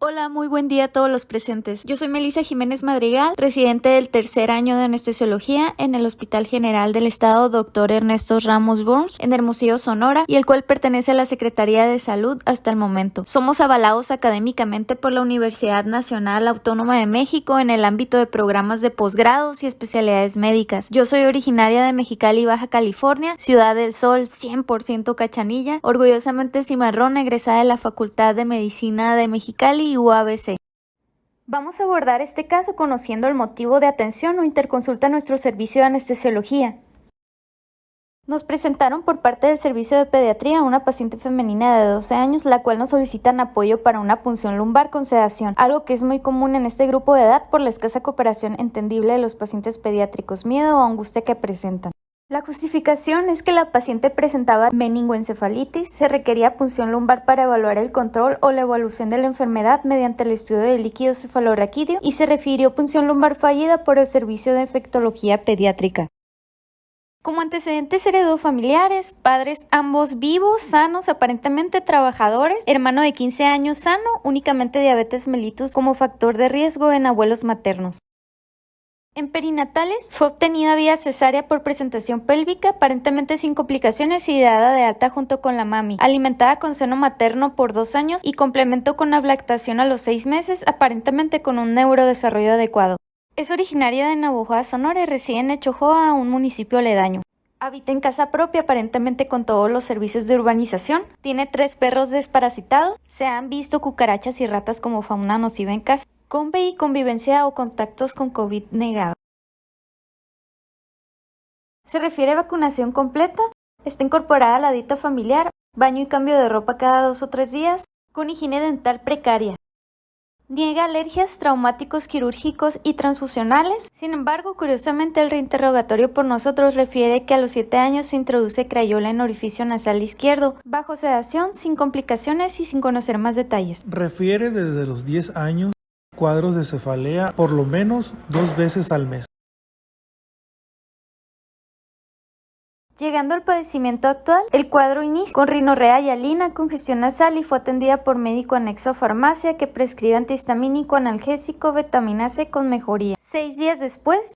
Hola, muy buen día a todos los presentes. Yo soy Melissa Jiménez Madrigal, residente del tercer año de anestesiología en el Hospital General del Estado Dr. Ernesto Ramos Burns en Hermosillo, Sonora, y el cual pertenece a la Secretaría de Salud hasta el momento. Somos avalados académicamente por la Universidad Nacional Autónoma de México en el ámbito de programas de posgrados y especialidades médicas. Yo soy originaria de Mexicali, Baja California, Ciudad del Sol, 100% Cachanilla, orgullosamente cimarrona, egresada de la Facultad de Medicina de Mexicali y UABC. Vamos a abordar este caso conociendo el motivo de atención o interconsulta a nuestro servicio de anestesiología. Nos presentaron por parte del servicio de pediatría a una paciente femenina de 12 años, la cual nos solicitan apoyo para una punción lumbar con sedación, algo que es muy común en este grupo de edad por la escasa cooperación entendible de los pacientes pediátricos, miedo o angustia que presentan. La justificación es que la paciente presentaba meningoencefalitis, se requería punción lumbar para evaluar el control o la evolución de la enfermedad mediante el estudio del líquido cefalorraquídeo y se refirió punción lumbar fallida por el servicio de infectología pediátrica. Como antecedentes heredó familiares, padres ambos vivos, sanos, aparentemente trabajadores, hermano de 15 años sano, únicamente diabetes mellitus como factor de riesgo en abuelos maternos. En perinatales fue obtenida vía cesárea por presentación pélvica, aparentemente sin complicaciones y dada de alta junto con la mami, alimentada con seno materno por 2 años y complemento con la lactación a los 6 meses, aparentemente con un neurodesarrollo adecuado. Es originaria de Navojoa, Sonora y reside en Echojoa, un municipio aledaño. Habita en casa propia, aparentemente con todos los servicios de urbanización. Tiene 3 perros desparasitados. Se han visto cucarachas y ratas como fauna nociva en casa. Conve y convivencia o contactos con COVID negado. Se refiere a vacunación completa. Está incorporada a la dieta familiar, baño y cambio de ropa cada 2 o 3 días, con higiene dental precaria. Niega alergias, traumáticos quirúrgicos y transfusionales. Sin embargo, curiosamente, el reinterrogatorio por nosotros refiere que a los 7 años se introduce crayola en orificio nasal izquierdo, bajo sedación, sin complicaciones y sin conocer más detalles. Refiere desde los 10 años cuadros de cefalea por lo menos 2 veces al mes. Llegando al padecimiento actual, el cuadro inicia con rinorrea y alina, congestión nasal y fue atendida por médico anexo a farmacia que prescribe antihistamínico, analgésico, vitamina C con mejoría. 6 días después,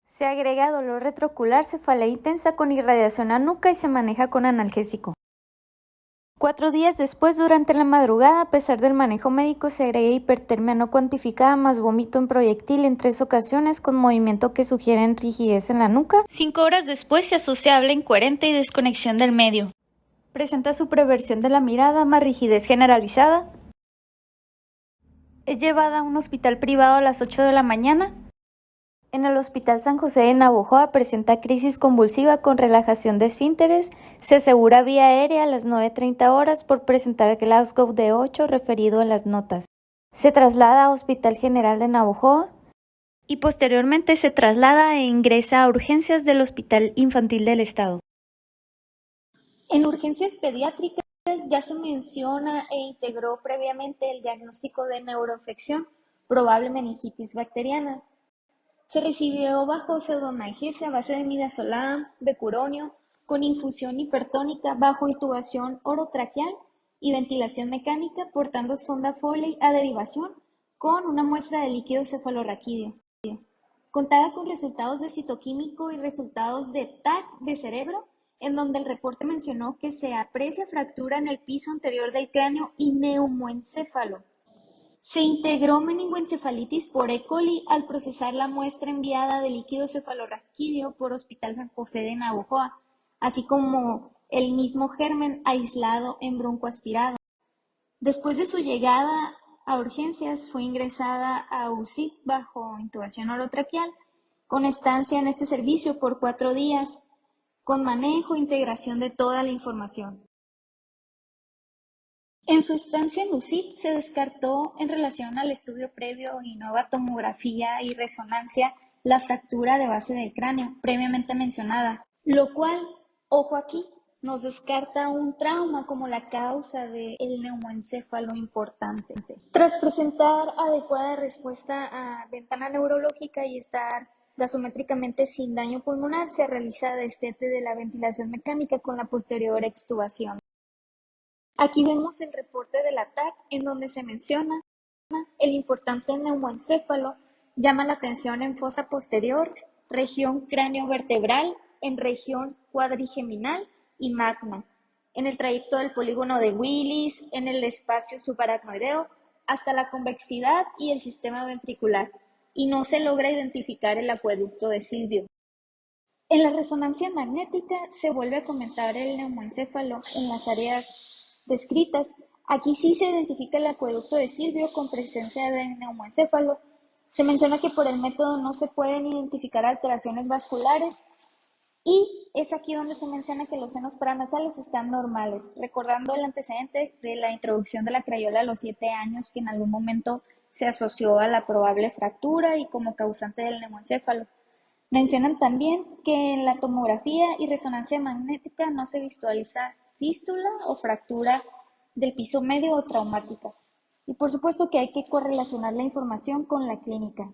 se agrega dolor retroocular, cefalea intensa con irradiación a nuca y se maneja con analgésico. 4 días después, durante la madrugada, a pesar del manejo médico, se agrega hipertermia no cuantificada más vómito en proyectil en 3 ocasiones con movimiento que sugieren rigidez en la nuca. 5 horas después se asocia habla incoherente y desconexión del medio. Presenta supraversión de la mirada más rigidez generalizada. Es llevada a un hospital privado a las 8 de la mañana. En el Hospital San José de Navojoa presenta crisis convulsiva con relajación de esfínteres. Se asegura vía aérea a las 9:30 horas por presentar Glasgow de 8 referido en las notas. Se traslada a Hospital General de Navojoa y posteriormente se traslada e ingresa a urgencias del Hospital Infantil del Estado. En urgencias pediátricas ya se menciona e integró previamente el diagnóstico de neuroinfección, probable meningitis bacteriana. Se recibió bajo pseudoanalgesia a base de midazolam, becuronio, con infusión hipertónica bajo intubación orotraqueal y ventilación mecánica, portando sonda Foley a derivación con una muestra de líquido cefalorraquídeo. Contaba con resultados de citoquímico y resultados de TAC de cerebro, en donde el reporte mencionó que se aprecia fractura en el piso anterior del cráneo y neumoencéfalo. Se integró meningoencefalitis por E. coli al procesar la muestra enviada de líquido cefalorraquídeo por Hospital San José de Navojoa, así como el mismo germen aislado en broncoaspirado. Después de su llegada a urgencias, fue ingresada a UCI bajo intubación orotraqueal, con estancia en este servicio por 4 días, con manejo e integración de toda la información. En su estancia en UCIT se descartó en relación al estudio previo y nueva tomografía y resonancia la fractura de base del cráneo previamente mencionada, lo cual, ojo aquí, nos descarta un trauma como la causa del neumoencéfalo importante. Tras presentar adecuada respuesta a ventana neurológica y estar gasométricamente sin daño pulmonar, se realiza destete de la ventilación mecánica con la posterior extubación. Aquí vemos el reporte del ATAC en donde se menciona El importante neumoencéfalo llama la atención en fosa posterior, región cráneo-vertebral, en región cuadrigeminal y magna, en el trayecto del polígono de Willis, en el espacio subaracnoideo, hasta la convexidad y el sistema ventricular, y no se logra identificar el acueducto de Silvio. En la resonancia magnética se vuelve a comentar el neumoencéfalo en las áreas descritas. Aquí sí se identifica el acueducto de Silvio con presencia de neumoencéfalo. Se menciona que por el método no se pueden identificar alteraciones vasculares y es aquí donde se menciona que los senos paranasales están normales, recordando el antecedente de la introducción de la crayola a los 7 años, que en algún momento se asoció a la probable fractura y como causante del neumoencéfalo. Mencionan también que en la tomografía y resonancia magnética no se visualiza fístula o fractura del piso medio o traumática. Y por supuesto que hay que correlacionar la información con la clínica.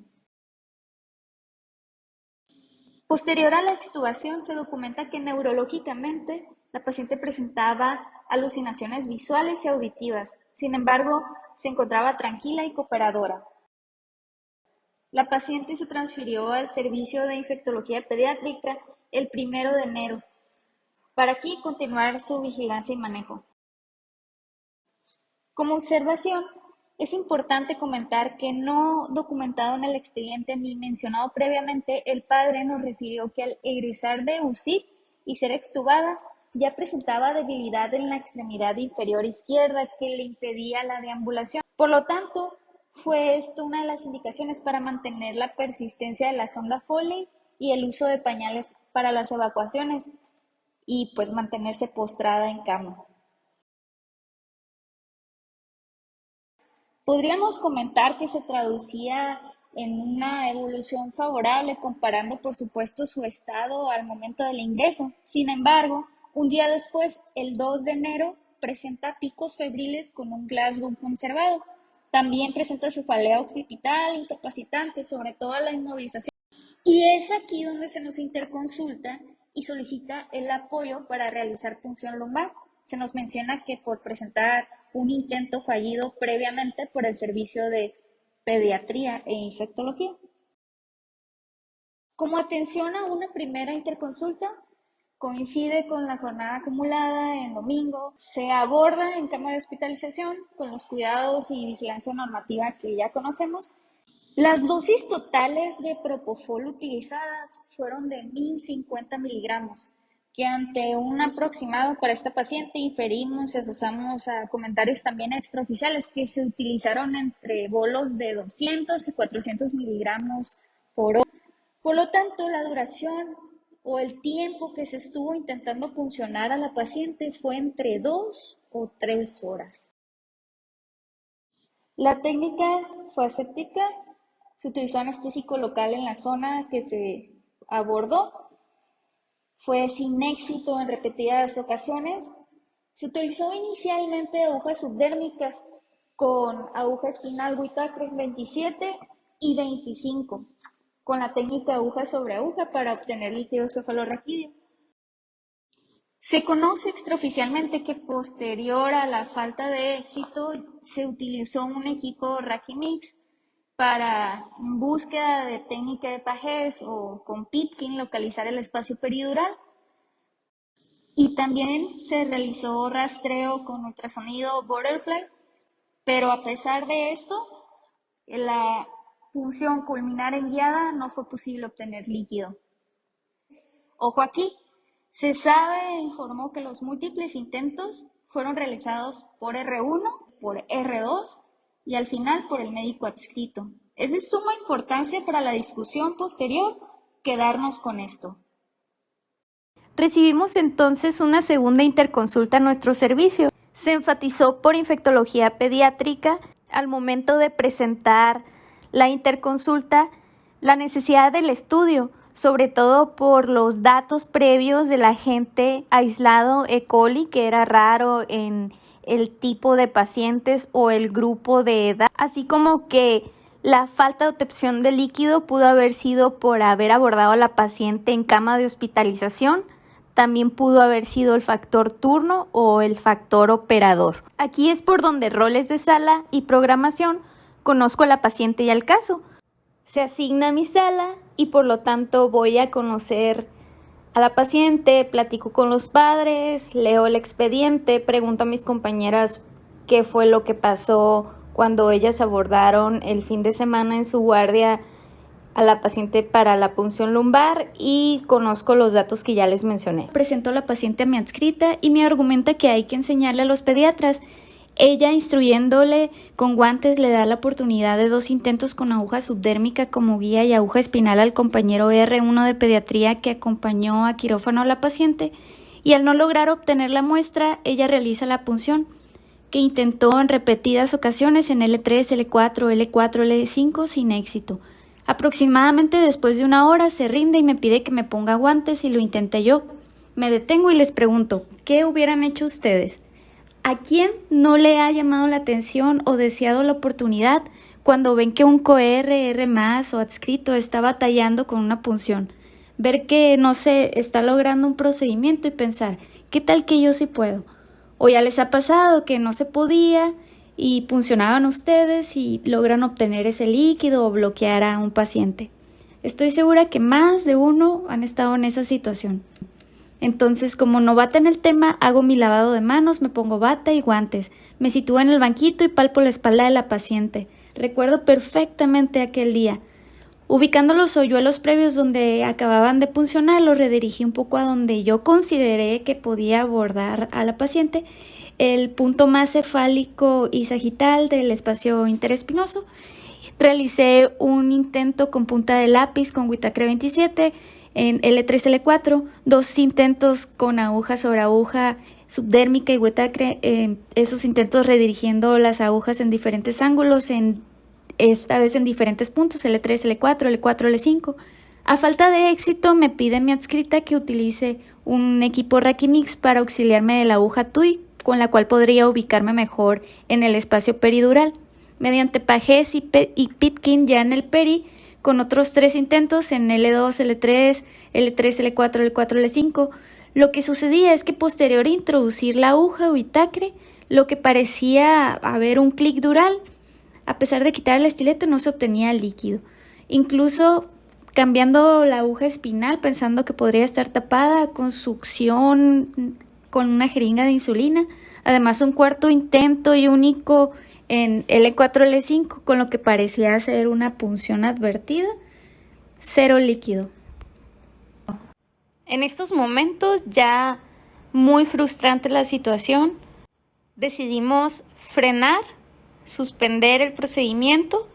Posterior a la extubación se documenta que neurológicamente la paciente presentaba alucinaciones visuales y auditivas. Sin embargo, se encontraba tranquila y cooperadora. La paciente se transfirió al servicio de infectología pediátrica el 1 de enero para aquí continuar su vigilancia y manejo. Como observación, es importante comentar que no documentado en el expediente ni mencionado previamente, el padre nos refirió que al egresar de UCIP y ser extubada, ya presentaba debilidad en la extremidad inferior izquierda que le impedía la deambulación. Por lo tanto, fue esto una de las indicaciones para mantener la persistencia de la sonda Foley y el uso de pañales para las evacuaciones y pues mantenerse postrada en cama. Podríamos comentar que se traducía en una evolución favorable, comparando por supuesto su estado al momento del ingreso. Sin embargo, un día después, el 2 de enero, presenta picos febriles con un Glasgow conservado. También presenta cefalea occipital incapacitante, sobre todo la inmovilización. Y es aquí donde se nos interconsulta y solicita el apoyo para realizar punción lumbar. Se nos menciona que por presentar un intento fallido previamente por el servicio de pediatría e infectología. Como atención a una primera interconsulta, coincide con la jornada acumulada en domingo, se aborda en cama de hospitalización con los cuidados y vigilancia normativa que ya conocemos. Las dosis totales de propofol utilizadas fueron de 1050 miligramos, que ante un aproximado para esta paciente inferimos y asociamos a comentarios también extraoficiales que se utilizaron entre bolos de 200 y 400 miligramos por hora. Por lo tanto, la duración o el tiempo que se estuvo intentando puncionar a la paciente fue entre 2 o 3 horas. La técnica fue aséptica, se utilizó anestésico local en la zona que se abordó. Fue sin éxito en repetidas ocasiones. Se utilizó inicialmente agujas subdérmicas con aguja espinal Whitaker 27 y 25, con la técnica aguja sobre aguja para obtener líquido cefalorraquídeo. Se conoce extraoficialmente que posterior a la falta de éxito se utilizó un equipo Raquimix para en búsqueda de técnica de Pagés o con Pitkin localizar el espacio peridural. Y también se realizó rastreo con ultrasonido Butterfly, pero a pesar de esto, la punción culminar en guiada no fue posible obtener líquido. Ojo aquí, se sabe e informó que los múltiples intentos fueron realizados por R1, por R2 y al final por el médico adscrito. Es de suma importancia para la discusión posterior quedarnos con esto. Recibimos entonces una segunda interconsulta a nuestro servicio. Se enfatizó por infectología pediátrica al momento de presentar la interconsulta la necesidad del estudio, sobre todo por los datos previos del agente aislado E. coli, que era raro en el tipo de pacientes o el grupo de edad, así como que la falta de obtención de líquido pudo haber sido por haber abordado a la paciente en cama de hospitalización. También pudo haber sido el factor turno o el factor operador. Aquí es por donde roles de sala y programación conozco a la paciente y al caso. Se asigna a mi sala y por lo tanto voy a conocer a la paciente, platico con los padres, leo el expediente, pregunto a mis compañeras qué fue lo que pasó cuando ellas abordaron el fin de semana en su guardia a la paciente para la punción lumbar y conozco los datos que ya les mencioné. Presento a la paciente a mi adscrita y me argumenta que hay que enseñarle a los pediatras. Ella, instruyéndole con guantes, le da la oportunidad de 2 intentos con aguja subdérmica como guía y aguja espinal al compañero R1 de pediatría que acompañó a quirófano a la paciente, y al no lograr obtener la muestra, ella realiza la punción, que intentó en repetidas ocasiones en L3, L4, L4, L5 sin éxito. Aproximadamente después de 1 hora se rinde y me pide que me ponga guantes y lo intenté yo. Me detengo y les pregunto, ¿qué hubieran hecho ustedes? ¿A quién no le ha llamado la atención o deseado la oportunidad cuando ven que un coR, R+ o adscrito está batallando con una punción? Ver que no se está logrando un procedimiento y pensar, ¿qué tal que yo sí puedo? O ya les ha pasado que no se podía y puncionaban ustedes y logran obtener ese líquido o bloquear a un paciente. Estoy segura que más de uno han estado en esa situación. Entonces, como novata en el tema, hago mi lavado de manos, me pongo bata y guantes, me sitúo en el banquito y palpo la espalda de la paciente. Recuerdo perfectamente aquel día. Ubicando los hoyuelos previos donde acababan de puncionar, los redirigí un poco a donde yo consideré que podía abordar a la paciente, el punto más cefálico y sagital del espacio interespinoso. Realicé un intento con punta de lápiz con Whitacre 27, en L3, L4, 2 intentos con aguja sobre aguja subdérmica y Whitacre, esos intentos redirigiendo las agujas en diferentes ángulos, esta vez en diferentes puntos, L3, L4, L4, L5. A falta de éxito me pide mi adscrita que utilice un equipo Rakimix para auxiliarme de la aguja TUI, con la cual podría ubicarme mejor en el espacio peridural. Mediante pajes y Pitkin ya en el peri, con otros 3 intentos en L2, L3, L3, L4, L4, L5. Lo que sucedía es que posterior a introducir la aguja o Whitacre, lo que parecía haber un clic dural, a pesar de quitar el estilete no se obtenía el líquido. Incluso cambiando la aguja espinal, pensando que podría estar tapada con succión con una jeringa de insulina. Además, un cuarto intento y único en L4, L5, con lo que parecía ser una punción advertida, 0 líquido. En estos momentos, ya muy frustrante la situación, decidimos frenar, suspender el procedimiento.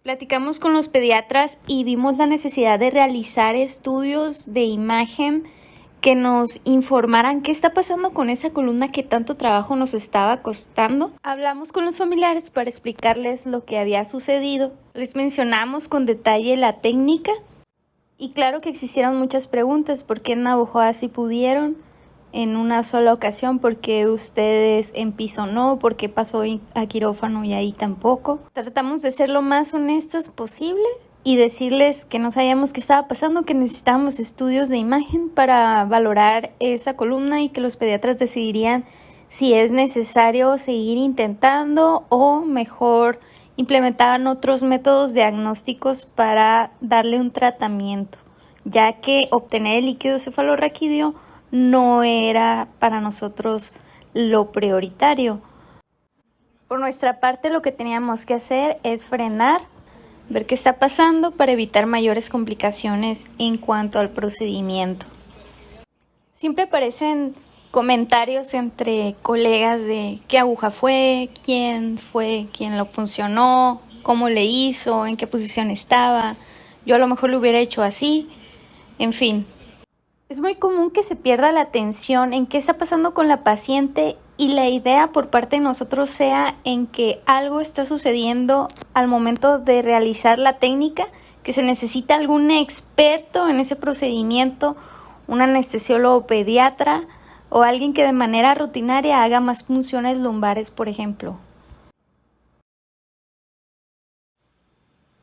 Platicamos con los pediatras y vimos la necesidad de realizar estudios de imagen que nos informaran qué está pasando con esa columna que tanto trabajo nos estaba costando. Hablamos con los familiares para explicarles lo que había sucedido. Les mencionamos con detalle la técnica y claro que existieron muchas preguntas. ¿Por qué en Navojoa sí pudieron en una sola ocasión? ¿Por qué ustedes en piso no? ¿Por qué pasó a quirófano y ahí tampoco? Tratamos de ser lo más honestos posible y decirles que no sabíamos qué estaba pasando, que necesitábamos estudios de imagen para valorar esa columna y que los pediatras decidirían si es necesario seguir intentando o mejor implementaban otros métodos diagnósticos para darle un tratamiento, ya que obtener el líquido cefalorraquídeo no era para nosotros lo prioritario. Por nuestra parte, lo que teníamos que hacer es frenar, ver qué está pasando para evitar mayores complicaciones en cuanto al procedimiento. Siempre aparecen comentarios entre colegas de qué aguja fue quien lo puncionó, cómo le hizo, en qué posición estaba. Yo a lo mejor lo hubiera hecho así, en fin. Es muy común que se pierda la atención en qué está pasando con la paciente y la idea por parte de nosotros sea en que algo está sucediendo al momento de realizar la técnica, que se necesita algún experto en ese procedimiento, un anestesiólogo pediatra o alguien que de manera rutinaria haga más punciones lumbares, por ejemplo.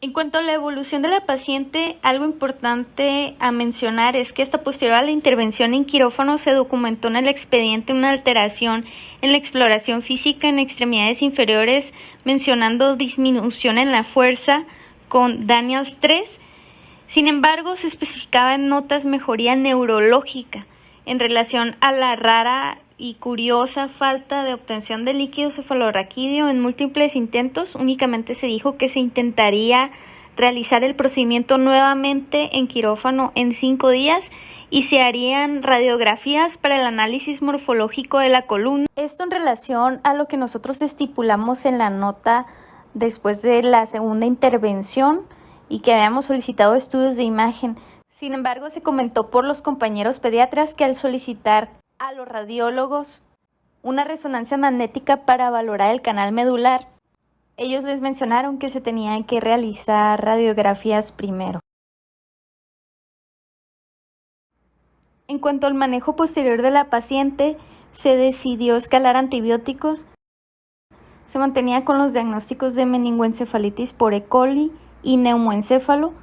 En cuanto a la evolución de la paciente, algo importante a mencionar es que hasta posterior a la intervención en quirófano se documentó en el expediente una alteración en la exploración física en extremidades inferiores, mencionando disminución en la fuerza con Daniels 3. Sin embargo, se especificaba en notas mejoría neurológica en relación a la rara y curiosa falta de obtención de líquido cefalorraquídeo en múltiples intentos. Únicamente se dijo que se intentaría realizar el procedimiento nuevamente en quirófano en 5 días y se harían radiografías para el análisis morfológico de la columna. Esto en relación a lo que nosotros estipulamos en la nota después de la segunda intervención y que habíamos solicitado estudios de imagen. Sin embargo, se comentó por los compañeros pediatras que al solicitar a los radiólogos una resonancia magnética para valorar el canal medular, ellos les mencionaron que se tenían que realizar radiografías primero. En cuanto al manejo posterior de la paciente, se decidió escalar antibióticos. Se mantenía con los diagnósticos de meningoencefalitis por E. coli y neumoencéfalo.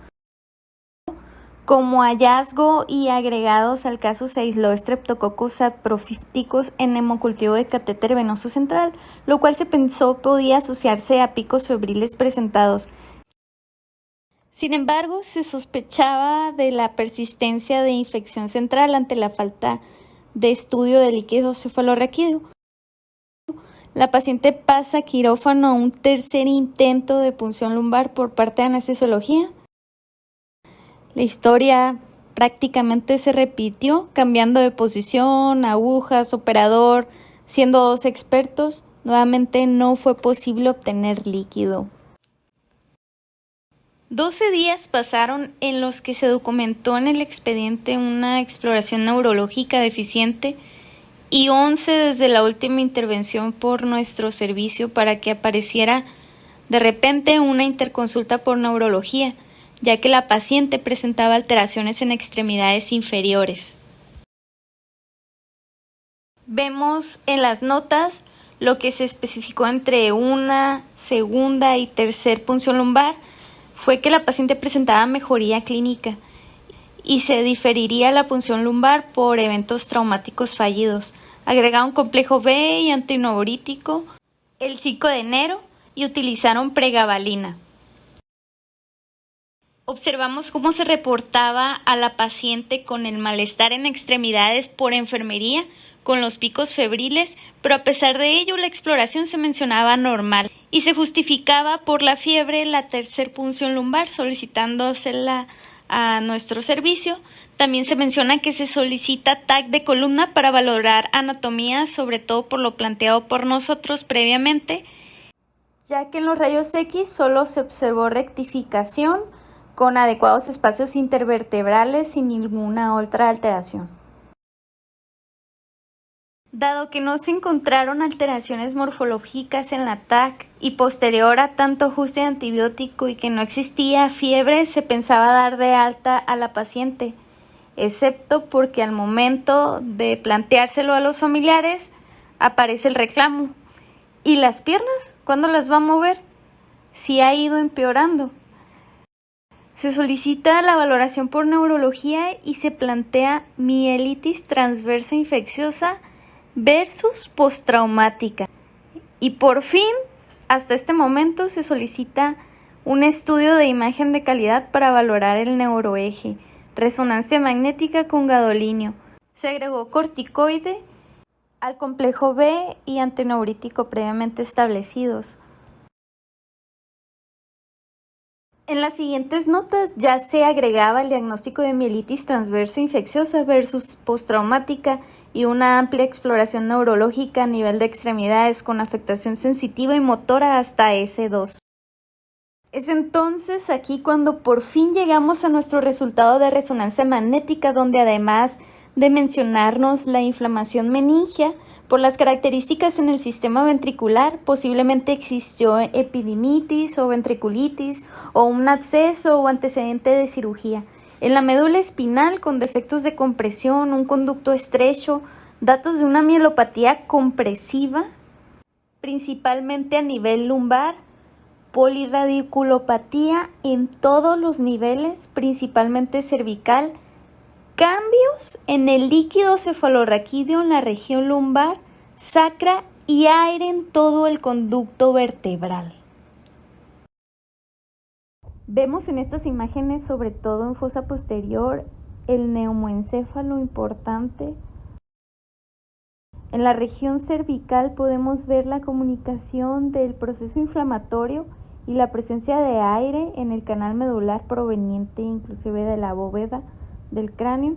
Como hallazgo y agregados al caso se aisló Streptococcus saprophyticus en hemocultivo de catéter venoso central, lo cual se pensó podía asociarse a picos febriles presentados. Sin embargo, se sospechaba de la persistencia de infección central ante la falta de estudio de líquido cefalorraquídeo. La paciente pasa a quirófano a un tercer intento de punción lumbar por parte de anestesiología. La historia prácticamente se repitió, cambiando de posición, agujas, operador, siendo 2 expertos. Nuevamente no fue posible obtener líquido. 12 días pasaron en los que se documentó en el expediente una exploración neurológica deficiente y 11 desde la última intervención por nuestro servicio para que apareciera de repente una interconsulta por neurología, ya que la paciente presentaba alteraciones en extremidades inferiores. Vemos en las notas lo que se especificó entre una segunda y tercer punción lumbar fue que la paciente presentaba mejoría clínica y se diferiría la punción lumbar por eventos traumáticos fallidos. Agregaron complejo B y antinuburítico el 5 de enero y utilizaron pregabalina. Observamos cómo se reportaba a la paciente con el malestar en extremidades por enfermería, con los picos febriles, pero a pesar de ello la exploración se mencionaba normal y se justificaba por la fiebre la tercer punción lumbar solicitándosela a nuestro servicio. También se menciona que se solicita TAC de columna para valorar anatomía, sobre todo por lo planteado por nosotros previamente, ya que en los rayos X solo se observó rectificación con adecuados espacios intervertebrales sin ninguna otra alteración. Dado que no se encontraron alteraciones morfológicas en la TAC y posterior a tanto ajuste antibiótico y que no existía fiebre, se pensaba dar de alta a la paciente, excepto porque al momento de planteárselo a los familiares aparece el reclamo. ¿Y las piernas? ¿Cuándo las va a mover? Si ha ido empeorando. Se solicita la valoración por neurología y se plantea mielitis transversa infecciosa versus postraumática. Y por fin, hasta este momento, se solicita un estudio de imagen de calidad para valorar el neuroeje, resonancia magnética con gadolinio. Se agregó corticoide al complejo B y antineurítico previamente establecidos. En las siguientes notas ya se agregaba el diagnóstico de mielitis transversa infecciosa versus postraumática y una amplia exploración neurológica a nivel de extremidades con afectación sensitiva y motora hasta S2. Es entonces aquí cuando por fin llegamos a nuestro resultado de resonancia magnética, donde además de mencionarnos la inflamación meningia, por las características en el sistema ventricular, posiblemente existió epidimitis o ventriculitis o un absceso o antecedente de cirugía. En la médula espinal con defectos de compresión, un conducto estrecho, datos de una mielopatía compresiva, principalmente a nivel lumbar, polirradiculopatía en todos los niveles, principalmente cervical, cambios en el líquido cefalorraquídeo en la región lumbar, sacra y aire en todo el conducto vertebral. Vemos en estas imágenes, sobre todo en fosa posterior, el neumoencéfalo importante. En la región cervical podemos ver la comunicación del proceso inflamatorio y la presencia de aire en el canal medular proveniente inclusive de la bóveda del cráneo.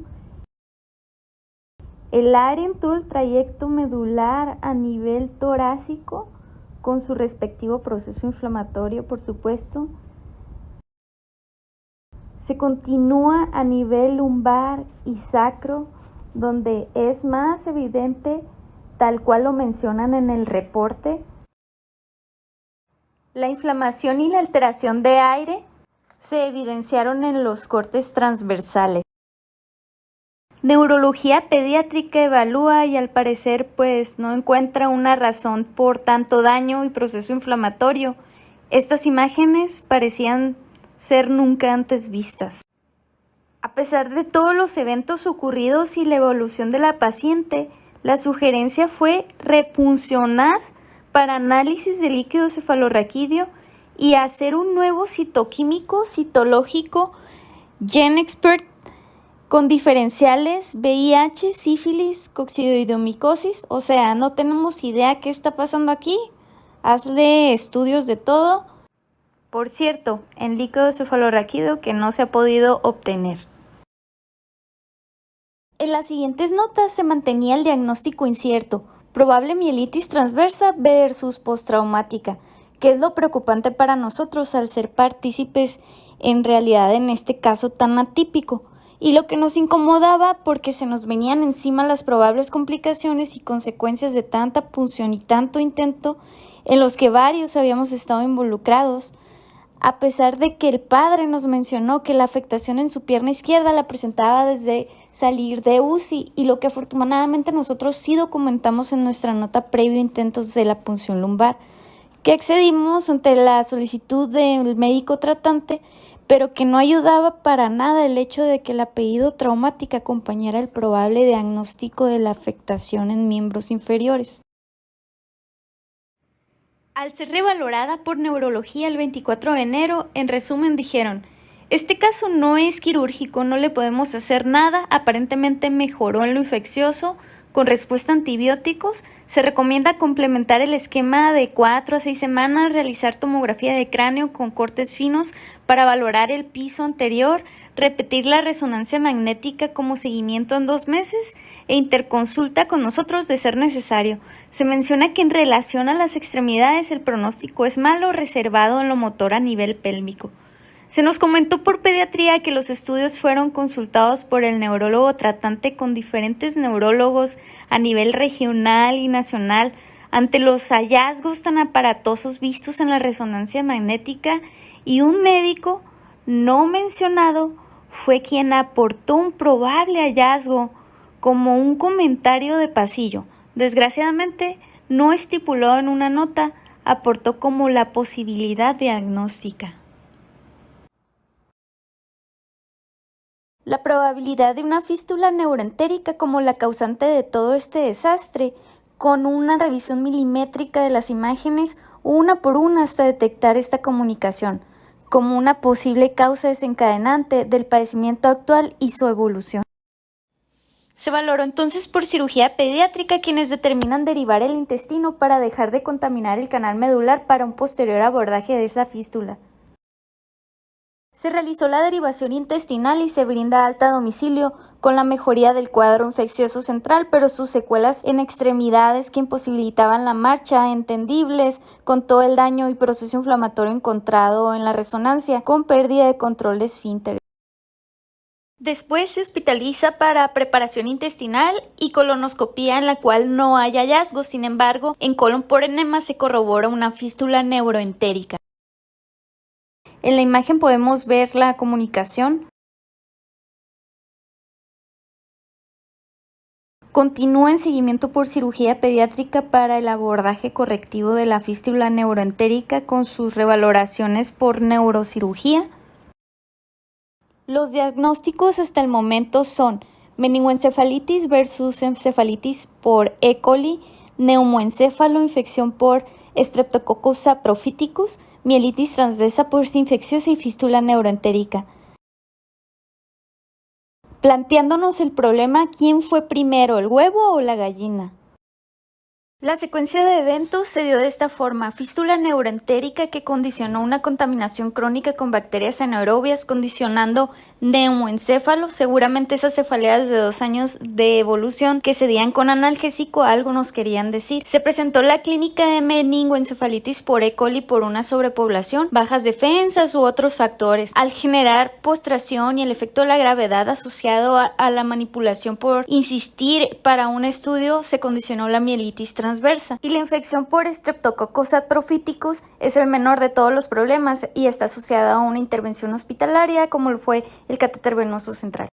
El aire en todo el trayecto medular a nivel torácico con su respectivo proceso inflamatorio, por supuesto. Se continúa a nivel lumbar y sacro, donde es más evidente, tal cual lo mencionan en el reporte, la inflamación y la alteración de aire se evidenciaron en los cortes transversales. Neurología pediátrica evalúa y al parecer pues no encuentra una razón por tanto daño y proceso inflamatorio. Estas imágenes parecían ser nunca antes vistas. A pesar de todos los eventos ocurridos y la evolución de la paciente, la sugerencia fue repuncionar para análisis de líquido cefalorraquídeo y hacer un nuevo citoquímico citológico GenExpert con diferenciales VIH, sífilis, coccidioidomicosis. O sea, no tenemos idea qué está pasando aquí. Hazle estudios de todo. Por cierto, en líquido cefalorraquídeo que no se ha podido obtener. En las siguientes notas se mantenía el diagnóstico incierto, probable mielitis transversa versus postraumática, que es lo preocupante para nosotros al ser partícipes en realidad en este caso tan atípico, y lo que nos incomodaba porque se nos venían encima las probables complicaciones y consecuencias de tanta punción y tanto intento en los que varios habíamos estado involucrados, a pesar de que el padre nos mencionó que la afectación en su pierna izquierda la presentaba desde salir de UCI y lo que afortunadamente nosotros sí documentamos en nuestra nota previo intentos de la punción lumbar, que accedimos ante la solicitud del médico tratante, pero que no ayudaba para nada el hecho de que el apellido traumática acompañara el probable diagnóstico de la afectación en miembros inferiores. Al ser revalorada por neurología el 24 de enero, en resumen dijeron: este caso no es quirúrgico, no le podemos hacer nada, aparentemente mejoró en lo infeccioso, con respuesta a antibióticos, se recomienda complementar el esquema de 4 a 6 semanas, realizar tomografía de cráneo con cortes finos para valorar el piso anterior, repetir la resonancia magnética como seguimiento en 2 meses e interconsulta con nosotros de ser necesario. Se menciona que en relación a las extremidades el pronóstico es malo, reservado en lo motor a nivel pélvico. Se nos comentó por pediatría que los estudios fueron consultados por el neurólogo tratante con diferentes neurólogos a nivel regional y nacional ante los hallazgos tan aparatosos vistos en la resonancia magnética, y un médico no mencionado fue quien aportó un probable hallazgo como un comentario de pasillo. Desgraciadamente, no estipuló en una nota, aportó como la posibilidad diagnóstica. La probabilidad de una fístula neuroentérica como la causante de todo este desastre, con una revisión milimétrica de las imágenes, una por una hasta detectar esta comunicación, como una posible causa desencadenante del padecimiento actual y su evolución. Se valoró entonces por cirugía pediátrica, quienes determinan derivar el intestino para dejar de contaminar el canal medular para un posterior abordaje de esa fístula. Se realizó la derivación intestinal y se brinda alta a domicilio con la mejoría del cuadro infeccioso central, pero sus secuelas en extremidades que imposibilitaban la marcha entendibles, con todo el daño y proceso inflamatorio encontrado en la resonancia, con pérdida de control de esfínteres. Después se hospitaliza para preparación intestinal y colonoscopía, en la cual no hay hallazgos. Sin embargo, en colon por enema se corrobora una fístula neuroentérica. En la imagen podemos ver la comunicación Continúa en seguimiento por cirugía pediátrica para el abordaje correctivo de la fístula neuroentérica con sus revaloraciones por neurocirugía. Los diagnósticos hasta el momento son meningoencefalitis versus encefalitis por E. coli, neumoencéfalo, infección por Streptococcus saprophyticus, mielitis transversa postinfecciosa y fístula neuroentérica. Planteándonos el problema, ¿quién fue primero, el huevo o la gallina? La secuencia de eventos se dio de esta forma: fístula neuroentérica que condicionó una contaminación crónica con bacterias anaerobias, condicionando neumoencéfalo, seguramente esas cefaleas de 2 años de evolución que se dían con analgésico, algo nos querían decir. Se presentó la clínica de meningoencefalitis por E. coli por una sobrepoblación, bajas defensas u otros factores, al generar postración y el efecto de la gravedad asociado a la manipulación por insistir para un estudio, se condicionó la mielitis transversa. Y la infección por Streptococcus saprophyticus es el menor de todos los problemas y está asociada a una intervención hospitalaria como lo fue el catéter venoso central.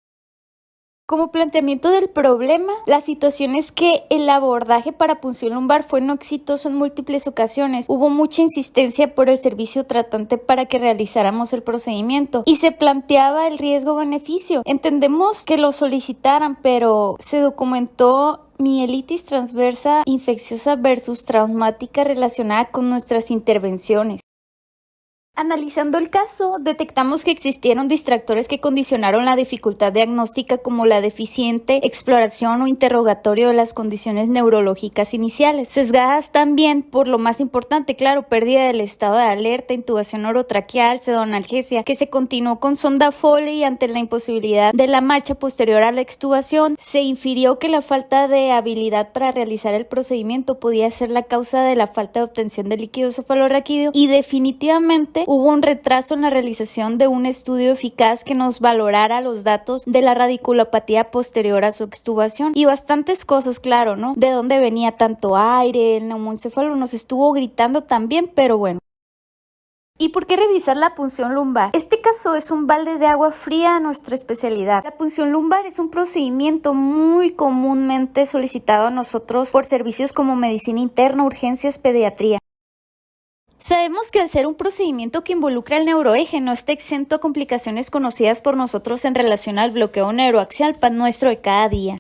Como planteamiento del problema, la situación es que el abordaje para punción lumbar fue no exitoso en múltiples ocasiones. Hubo mucha insistencia por el servicio tratante para que realizáramos el procedimiento y se planteaba el riesgo-beneficio. Entendemos que lo solicitaran, pero se documentó mielitis transversa infecciosa versus traumática relacionada con nuestras intervenciones. Analizando el caso, detectamos que existieron distractores que condicionaron la dificultad diagnóstica, como la deficiente exploración o interrogatorio de las condiciones neurológicas iniciales, sesgadas también por lo más importante, claro, pérdida del estado de alerta, intubación orotraqueal, pseudoanalgesia, que se continuó con sonda Foley ante la imposibilidad de la marcha posterior a la extubación. Se infirió que la falta de habilidad para realizar el procedimiento podía ser la causa de la falta de obtención de líquido cefalorraquídeo y definitivamente hubo un retraso en la realización de un estudio eficaz que nos valorara los datos de la radiculopatía posterior a su extubación y bastantes cosas, claro, ¿no? De dónde venía tanto aire, el neumoencéfalo nos estuvo gritando también, pero bueno. ¿Y por qué revisar la punción lumbar? Este caso es un balde de agua fría a nuestra especialidad. La punción lumbar es un procedimiento muy comúnmente solicitado a nosotros por servicios como medicina interna, urgencias, pediatría. Sabemos que al ser un procedimiento que involucra el neuroeje no está exento a complicaciones conocidas por nosotros en relación al bloqueo neuroaxial pan nuestro de cada día.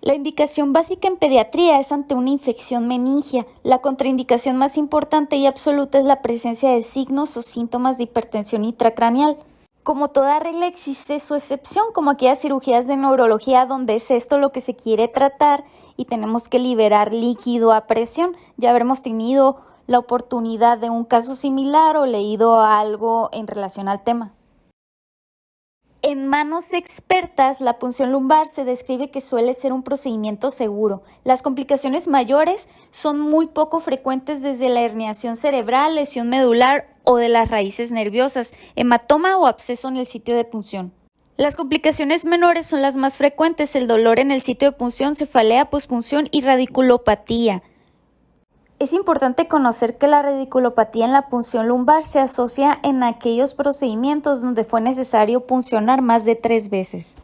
La indicación básica en pediatría es ante una infección meningia. La contraindicación más importante y absoluta es la presencia de signos o síntomas de hipertensión intracraneal. Como toda regla existe su excepción, como aquellas cirugías de neurología donde es esto lo que se quiere tratar y tenemos que liberar líquido a presión. Ya habremos tenido la oportunidad de un caso similar o leído algo en relación al tema. En manos expertas, la punción lumbar se describe que suele ser un procedimiento seguro. Las complicaciones mayores son muy poco frecuentes, desde la herniación cerebral, lesión medular o de las raíces nerviosas, hematoma o absceso en el sitio de punción. Las complicaciones menores son las más frecuentes: el dolor en el sitio de punción, cefalea pospunción y radiculopatía. Es importante conocer que la radiculopatía en la punción lumbar se asocia en aquellos procedimientos donde fue necesario puncionar más de 3 veces.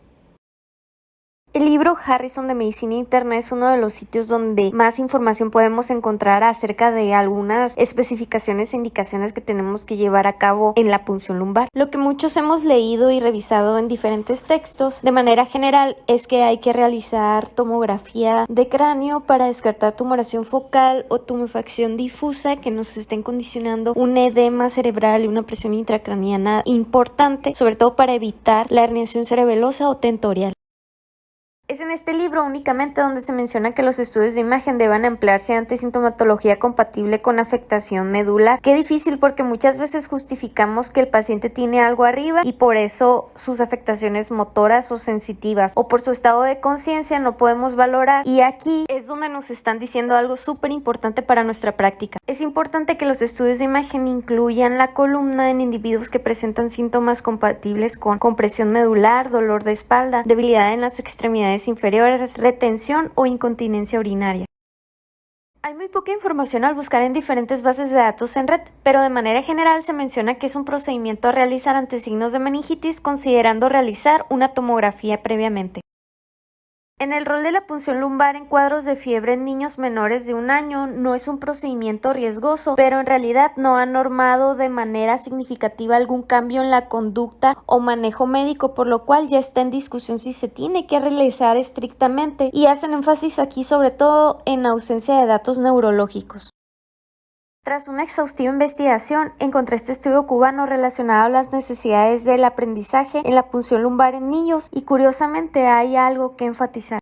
El libro Harrison de Medicina Interna es uno de los sitios donde más información podemos encontrar acerca de algunas especificaciones e indicaciones que tenemos que llevar a cabo en la punción lumbar. Lo que muchos hemos leído y revisado en diferentes textos de manera general es que hay que realizar tomografía de cráneo para descartar tumoración focal o tumefacción difusa que nos estén condicionando un edema cerebral y una presión intracraniana importante, sobre todo para evitar la herniación cerebelosa o tentorial. Es en este libro únicamente donde se menciona que los estudios de imagen deben emplearse ante sintomatología compatible con afectación medular. Qué difícil, porque muchas veces justificamos que el paciente tiene algo arriba y por eso sus afectaciones motoras o sensitivas o por su estado de conciencia no podemos valorar, y aquí es donde nos están diciendo algo súper importante para nuestra práctica. Es importante que los estudios de imagen incluyan la columna en individuos que presentan síntomas compatibles con compresión medular, dolor de espalda, debilidad en las extremidades inferiores, retención o incontinencia urinaria. Hay muy poca información al buscar en diferentes bases de datos en red, pero de manera general se menciona que es un procedimiento a realizar ante signos de meningitis, considerando realizar una tomografía previamente. En el rol de la punción lumbar en cuadros de fiebre en niños menores de 1 año no es un procedimiento riesgoso, pero en realidad no ha normado de manera significativa algún cambio en la conducta o manejo médico, por lo cual ya está en discusión si se tiene que realizar estrictamente, y hacen énfasis aquí sobre todo en ausencia de datos neurológicos. Tras una exhaustiva investigación, encontré este estudio cubano relacionado a las necesidades del aprendizaje en la punción lumbar en niños y curiosamente hay algo que enfatizar.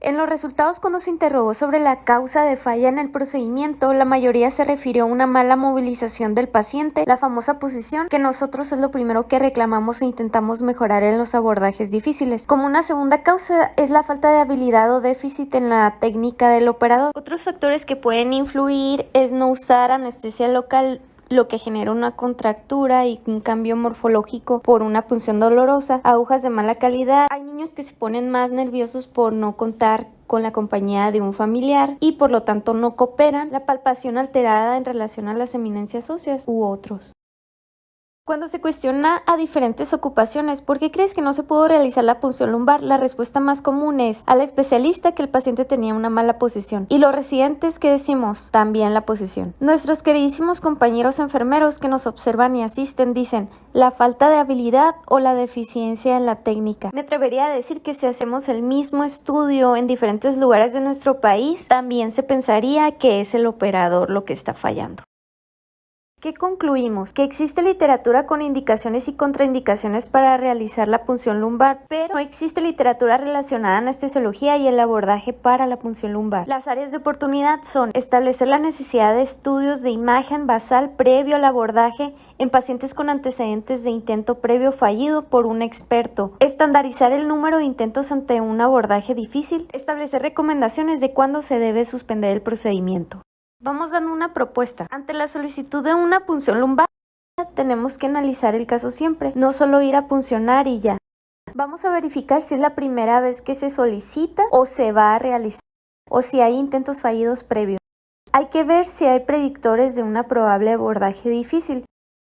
En los resultados, cuando se interrogó sobre la causa de falla en el procedimiento, la mayoría se refirió a una mala movilización del paciente, la famosa posición, que nosotros es lo primero que reclamamos e intentamos mejorar en los abordajes difíciles. Como una segunda causa es la falta de habilidad o déficit en la técnica del operador. Otros factores que pueden influir es no usar anestesia local, lo que genera una contractura y un cambio morfológico por una punción dolorosa, agujas de mala calidad. Hay niños que se ponen más nerviosos por no contar con la compañía de un familiar y por lo tanto no cooperan, la palpación alterada en relación a las eminencias óseas u otros. Cuando se cuestiona a diferentes ocupaciones ¿por qué crees que no se pudo realizar la punción lumbar?, la respuesta más común es al especialista que el paciente tenía una mala posición, y los residentes que decimos también la posición. Nuestros queridísimos compañeros enfermeros que nos observan y asisten dicen la falta de habilidad o la deficiencia en la técnica. Me atrevería a decir que si hacemos el mismo estudio en diferentes lugares de nuestro país, también se pensaría que es el operador lo que está fallando. ¿Qué concluimos? Que existe literatura con indicaciones y contraindicaciones para realizar la punción lumbar, pero no existe literatura relacionada a anestesiología y el abordaje para la punción lumbar. Las áreas de oportunidad son establecer la necesidad de estudios de imagen basal previo al abordaje en pacientes con antecedentes de intento previo fallido por un experto, estandarizar el número de intentos ante un abordaje difícil, establecer recomendaciones de cuándo se debe suspender el procedimiento. Vamos dando una propuesta. Ante la solicitud de una punción lumbar, tenemos que analizar el caso siempre, no solo ir a puncionar y ya. Vamos a verificar si es la primera vez que se solicita o se va a realizar, o si hay intentos fallidos previos. Hay que ver si hay predictores de un probable abordaje difícil,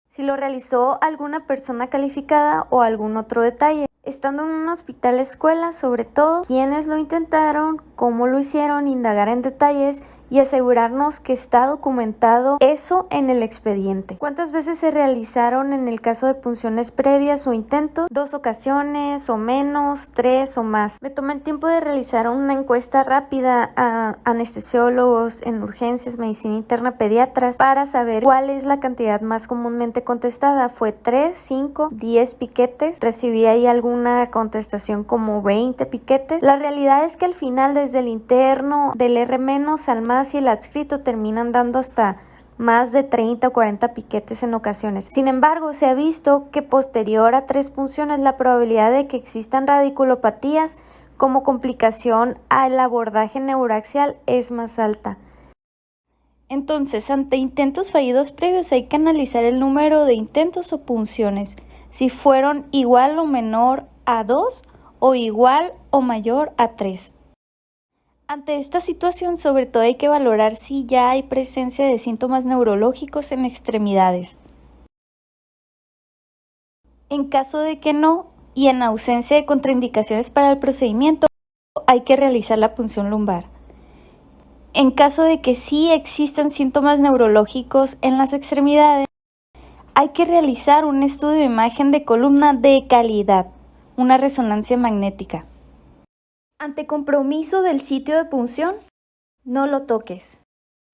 si lo realizó alguna persona calificada o algún otro detalle. Estando en un hospital escuela, sobre todo, quiénes lo intentaron, cómo lo hicieron, indagar en detalles y asegurarnos que está documentado eso en el expediente. ¿Cuántas veces se realizaron en el caso de punciones previas o intentos? 2 ocasiones o menos, 3 o más. Me tomé el tiempo de realizar una encuesta rápida a anestesiólogos en urgencias, medicina interna, pediatras, para saber cuál es la cantidad más comúnmente contestada. Fue 3, 5, 10 piquetes. Recibí ahí alguna contestación como 20 piquetes. La realidad es que al final, desde el interno, del R- al más y el adscrito, terminan dando hasta más de 30 o 40 piquetes en ocasiones. Sin embargo, se ha visto que posterior a 3 punciones la probabilidad de que existan radiculopatías como complicación al abordaje neuraxial es más alta. Entonces, ante intentos fallidos previos hay que analizar el número de intentos o punciones, si fueron igual o menor a 2 o igual o mayor a 3. Ante esta situación, sobre todo hay que valorar si ya hay presencia de síntomas neurológicos en extremidades. En caso de que no, y en ausencia de contraindicaciones para el procedimiento, hay que realizar la punción lumbar. En caso de que sí existan síntomas neurológicos en las extremidades, hay que realizar un estudio de imagen de columna de calidad, una resonancia magnética. Ante compromiso del sitio de punción, no lo toques.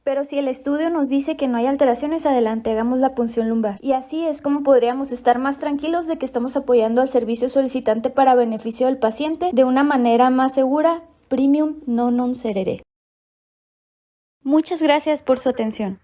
Pero si el estudio nos dice que no hay alteraciones, adelante, hagamos la punción lumbar. Y así es como podríamos estar más tranquilos de que estamos apoyando al servicio solicitante para beneficio del paciente de una manera más segura, premium, no non serere. Muchas gracias por su atención.